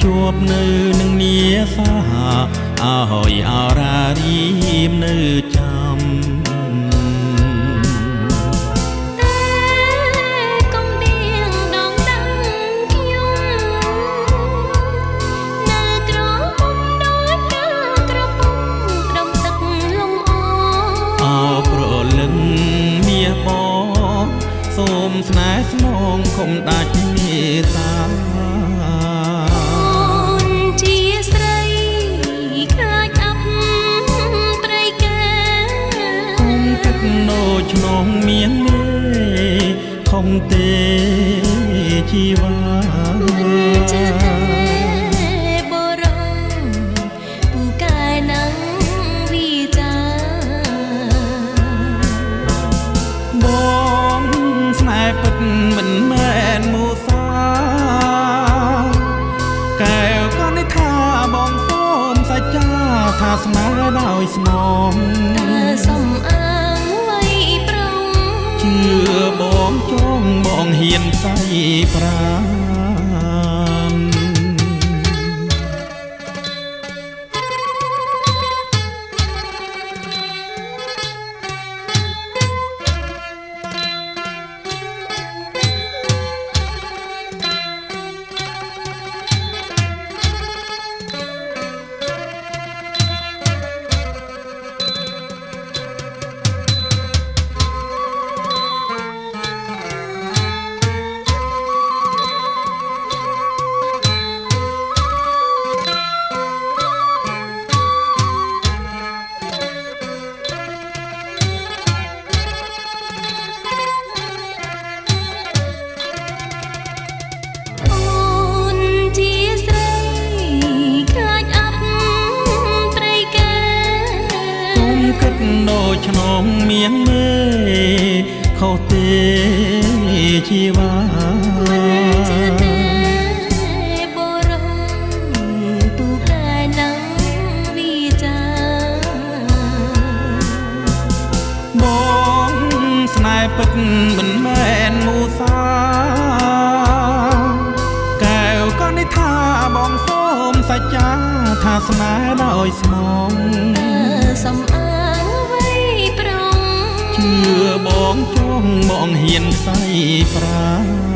ជួបនៅនឹងនាសាអើយអរារីមនៅចាំសូមស្នេហ៍ស្នងកុំដាច់មេត្តាអូនជាស្រីខ្លាចអាប់ត្រីកាគុំទឹកនោឆ្នងមានមេខំទេជីវ៉ាបរងពូកែណាំងវិចាបងស្នេហ៍ពិតមិនមែនមូសាកែវក៏នេះថាបងសូមសច្ចាថាស្នេហ៍ដោយស្មងតែសំអាងໄວប្រងជឿបងចង់បងហ៊ានស្អីប្រាដូចឆ្នងមានមេខុសទេជីវ៉ាបរងពូកែណាំងវិចាបងស្នេហ៍ពិតមិនមែនមូសាកែវក៏នេះថាបងសូមសច្ចាថាស្នេហ៍ដោយស្មងសំអាងជឿបងចង់បងហ៊ានស្អីប្រា